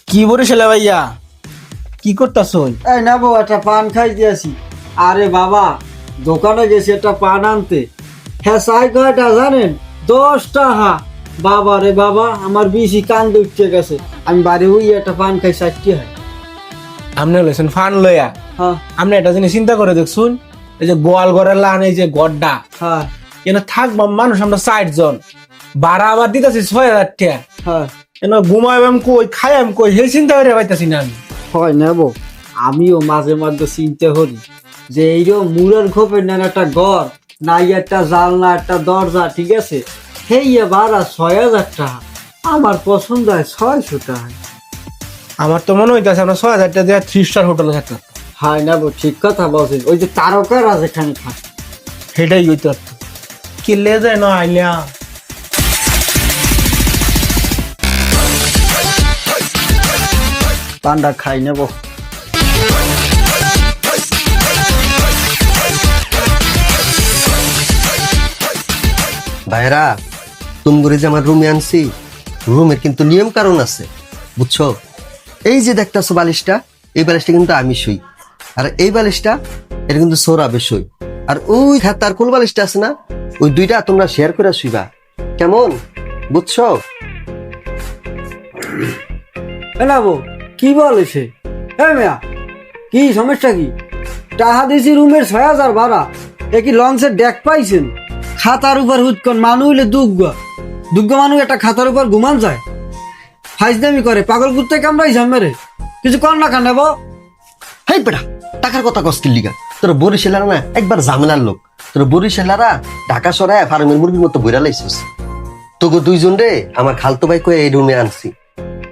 কি বরিশালে ভাইয়া কি করতাছো? এই না বউ, একটা পান খাইতে আসি। আরে বাবা, দোকানে গেছি একটা পান আনতে। হ্যাঁ, চাই কয়টা জানেন? 10 টাকা। বাবা রে বাবা, আমার বেশি কান্দে উঠতে গেছে। আমি বাড়ি হই একটা পান খাই 60 হয়। আপনি লইছেন ফান লইয়া, হ্যাঁ আপনি একটা জিনিস চিন্তা করে দেখছুন, এই যে গোয়াল ঘরের লান, এই যে গড্ডা হ্যাঁ এনে থাকবা মানুষ আমরা 60 জন, ভাড়া আবার দিতেছি 6000 টাকা। হ্যাঁ, এনে ঘুমাইবাম কই, খাইয়াম কই, সেই চিন্তা করে পাইতাছি না আমি। হয় নেব। আমিও মাঝে মাঝে চিন্তা করি যে এইরকম মুরের খোপের নেন একটা ঘর, নাই একটা জানলা, একটা দরজা, ঠিক আছে, সেই ভাড়া 6000 টাকা। আমার পছন্দ হয় 600 টাকা। আমার তো মনে হইতাছে আমরা 6000 টাকা দিয়ে 3 স্টার হোটেলে থাকতাম। হয় না বউ, ঠিক কথা বলছেন। ওই যে তারকারা যেখানে থাকে। সেটাই হইতো আর কি লে যায় না আইলা। পান্ডা খাই নেব। ভাইরা, তুমি করে যে আমার রুমে আনছি, রুমের কিন্তু নিয়ম কারণ আছে, বুঝছো? এই যে দেখতেছো বালিশটা, এই বালিশটা কিন্তু আমি শুই, আর এই বালিশটা এটা কিন্তু সৌরভে শুই, আর ওই তার কোল বালিশটা আছে না, ওই দুইটা তোমরা শেয়ার করে শুইবা, কেমন? বুঝছো? না বউ, কি বলে সে? হ্যাঁ মেয়া, কি সমস্যা কি? টাকা দিয়েছি রুমের 6000 ভাড়া। এ কি লঞ্চের ডেক পাইছেন? খাতার উপর হুৎকন মানুষ হইলে দুগ্গ মানুষ একটা খাতার উপর ঘুমান যায়। ফাইজদামি করে, পাগল কুত্তে কামড়াই মেরে। কিছু কর না কানে বউ। হেই বেটা, টাকার কথা কষ্টের লিগা, তোর বরিশালারা না একবার ঝামেলার লোক। তোর বরিশালারা ঢাকা সরায় ফার্মের মুরগির মতো বইরা লাইছিস। তোকে দুইজন রে আমার খালতো ভাই কয়ে এই রুমে আনছি।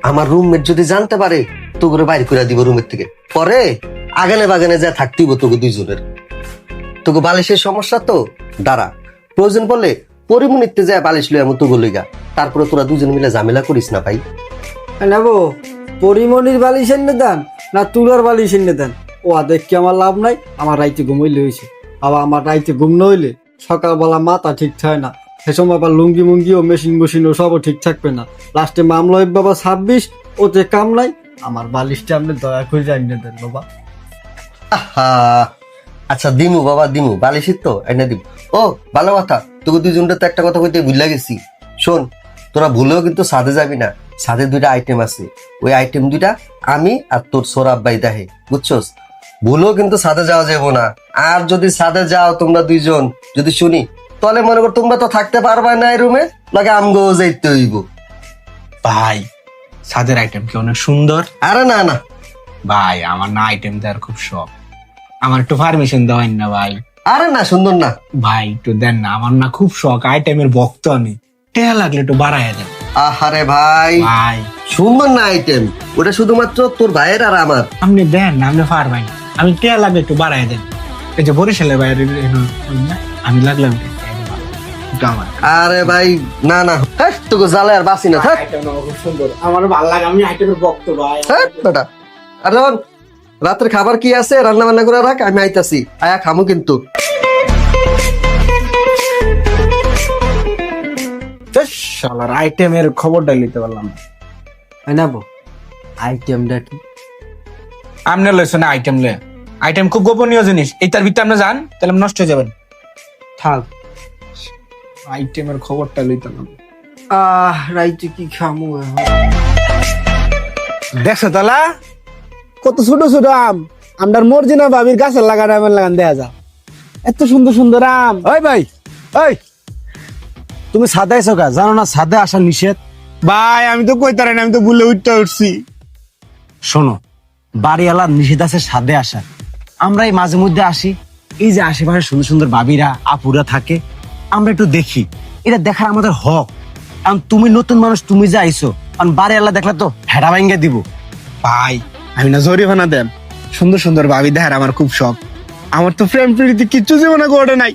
আমার রুমমেট যদি জানতে পারে, তো করে বাইর করে দিব রুমের থেকে, পরে আগানে বাগানে যা থাকতেইব তোকে দুইজনের। তোকে বালিশের সমস্যা তো দাঁড়া, প্রয়োজন পড়লে পরিমনিতে যায় বালিশ লই আমি তোকে লইগা, তারপরে তোরা দুজন মিলে ঝামেলা করিস না ভাই। নেব পরিমণির বালিশ এনে দেন না তুলার বালিশ এনে দেন, ও দেখি আমার লাভ নাই। আমার রাইতে ঘুমাইলে হয়েছে। আবার আমার রাইতে ঘুম না হইলে সকালবেলা মাথা ঠিক থাকে না। সে সময় আবার লুঙ্গি মুঙ্গি ও মেশিন ও সবও ঠিক থাকবে না। লাস্টে মামলা হইব বাবা 26, ওতে কাম নাই। আমার বালিশটা আপনি দয়া করে এনে দেন বাবা। আহা, আচ্ছা দিমু বাবা, দিমু, বালিশের তো এনে দিব। ও ভালো কথা, তোকে দুইজনটা তো একটা কথা কইতে ভুলে গেছি। শোন, তোরা ভুলেও কিন্তু সাদে যাবি না। সাদে দুইটা আইটেম আছে, ওই আইটেম দুইটা আমি আর তোর সৌরভ ভাই দেহে, বুঝছস? ভুলেও কিন্তু সাদে যাওয়া যাবো না। আর যদি সাদে যাও তোমরা দুইজন, যদি শুনি, তাহলে মনে কর তোমরা তো থাকতে পারবা না এই রুমে, লাগে আমগো যাইতে হইব। ভাই সাদের আইটেম কি অনেক সুন্দর? আরে না না ভাই আমার না আইটেম দেওয়ার খুব শখ, আমার একটু পারমিশন দেওয়াই না ভাই। আরে না, সুন্দর না। ভাই একটু দেন না, আমার না খুব শখ, আইটেমের ভক্ত আমি। টেয়া লাগলে একটু বাড়াইয়া দেন আহারে ভাই, ভাই। সুন্দর না আইটেম, ওটা শুধুমাত্র তোর ভাইয়ের আর আমার। আপনি দেন না, আপনি পারবেন। আমি টেয়া লাগলে একটু বাড়াইয়া দেন। এই যে বরিশালের বাইরে আমি লাগলাম একটু আমার। আরে ভাই না না, হ্যাঁ তোকে জ্বালে আর বাসি না। হ্যাঁ খুব সুন্দর, আমার ভালো লাগে, আমি আইটেমের ভক্ত ভাই। হ্যাঁ বেটা, আর যখন রাতের খাবার কি আছে রান্না বান্না করে রাখ, আমি আইতাছি, আয়া খামু কিন্তু। শালার আইটেমের খবরটা নিতে পারলাম। নেব আইটেমটা কি? আপনি লইছেন না আইটেম লে, আইটেম খুব গোপনীয় জিনিস, এইটার ভিতরে আপনি যান তাহলে আপনি নষ্ট হয়ে যাবেন। থাক, আইটেমের খবরটা লইতে পারলাম। রাইতে কি খামু এখন? দেখছো তালা কত ছোট ছোট আম, আমরার মর্জিনা ভাবির গাছের লাগান আমের লাগান দেয়া যা, এত সুন্দর সুন্দর আম। ওই ভাই, ওই তুমি সাদে আইছো কা? জানো না সাদে আসা নিষেধ? ভাই আমি তো কইতারি না, আমি তো ভুলে উঠছি। শোনো, বাড়িওয়ালার নিষেধ আছে সাদে আসা। আমরা এই মাঝে মধ্যে আসি, এই যে আশেপাশে সুন্দর সুন্দর বাবিরা আপুরা থাকে, আমরা একটু দেখি, এটা দেখার আমাদের হক। কারণ তুমি নতুন মানুষ, তুমি যে আইছো, কারণ বাড়িওয়ালা দেখলে তো হেডা ভাঙ্গে দিব। ভাই আমি না জরিমানা দেন, সুন্দর সুন্দর ভাবি দেখার আমার খুব শখ। আমার তো প্রেম প্রীতি কিচ্ছু জীবনে ঘটে নাই,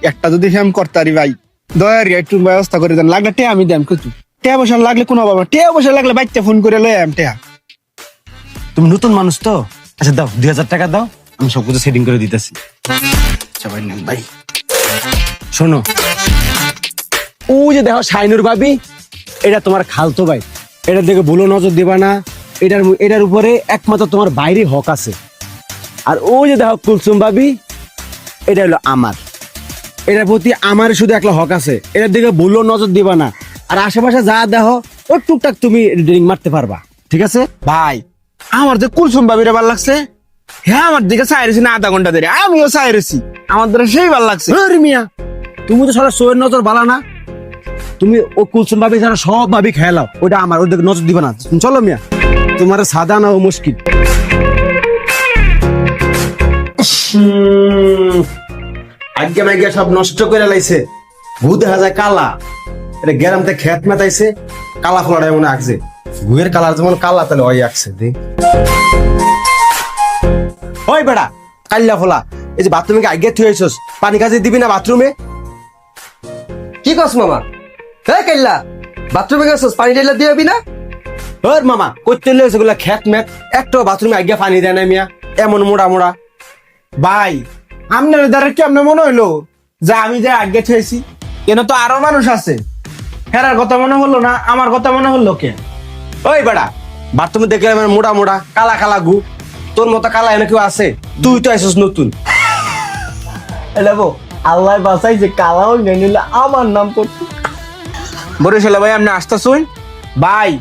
একটা যদি প্রেম করতারি ভাই, দয়া একটু ব্যবস্থা করে দেন। লাগলে টে আমি দেন কিছু, টে বসা লাগলে কোনো বাবা, টে বসা লাগলে বাইতে ফোন করে লই আম টেয়া। তুমি নতুন মানুষ তো, আচ্ছা দাও 2000 টাকা দাও, আমি সব কিছু সেটিং করে দিতেছি। সবাই নেন ভাই। শোনো, ও যে দেখো শাইনুর ভাবি, এটা তোমার খালতো ভাই, এটা দেখে ভুলো নজর দিবা না। এটার উপরে একমাত্র তোমার বাইরে হক আছে। আর ওই যে দেখো কুলসুম ভাবি, এটা হলো আমার, এটার প্রতি আমার শুধু একলা হক আছে, এটার দিকে ভুলও নজর দিবা না। আর আশেপাশে যা দেখো ও টুকটাক তুমি ড্রিঙ্ক মারতে পারবা, ঠিক আছে? ভাই আমার যে কুলসুম ভাবিরে ভাল লাগছে, হ্যাঁ আমার দিকে চাইরেছি না আধা ঘন্টা ধরে, আমিও চাইরেছি, আমার দ্বারা সেই ভাল লাগছে। আরে মিয়া, তুমি তো সারা শোয়ের নজর বালা না, তুমি ও কুলসুম ভাবি ছাড়া সব ভাবি খেলাও, ওটা আমার, ওদের নজর দিবা না। চলো মিয়া, তোমার সাদা না ও মুশকিল। আজ্ঞা মাইগা সব নষ্ট করে লাইছে, ভূ দেখা যায় কালা, এটা গ্যারামতে খেত মেতাইছে, কালা ফলাটা মনে আঁকছে, ভুয়ের কালার যেমন কালা তাহলে ওই আঁকছে দেখ। ওই বেড়া কাল্লা ফোলা, এই যে বাথরুমে আগে থুয়ে আইছস, পানি কাজে দিবি না বাথরুমে? কি কস মামা? হ্যাঁ কাইল্লা, বাথরুমে গেছস, পানি ঢেলা দিবি না? ওর মামা করতে লইছে গুলা খেত মেত, একটা বাথরুমে আগে পানি দেয় না মিয়া, এমন মোড়া মোড়া। ভাই আপনার দ্বারা কি আপনার মনে হইলো যে আমি যে আগে ঠেয়েছি? কেন তো আরো মানুষ আছে, হেরার কথা মনে হলো না, আমার কথা মনে হলো কে? ওই বেড়া বাথরুমে দেখলে মানে মোড়া মোড়া কালা কালা গু, তোর মতো কালা এনে কেউ আছে? তুই তো আইসস নতুন। আল্লাহ বাঁচাইছে, কালাও নিলে আমার নাম করতো। বরিশাল ভাই আপনি আসতেছুন ভাই,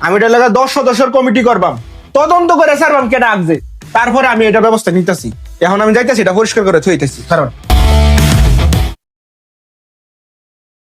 আমি এটা লাগা 10 সদস্যের কমিটি করবাম, তদন্ত করে স্যার কেটা আসছে, তারপরে আমি এটা ব্যবস্থা নিতেছি। এখন আমি যাইতেছি, এটা পরিষ্কার করে থইতেছি, কারণ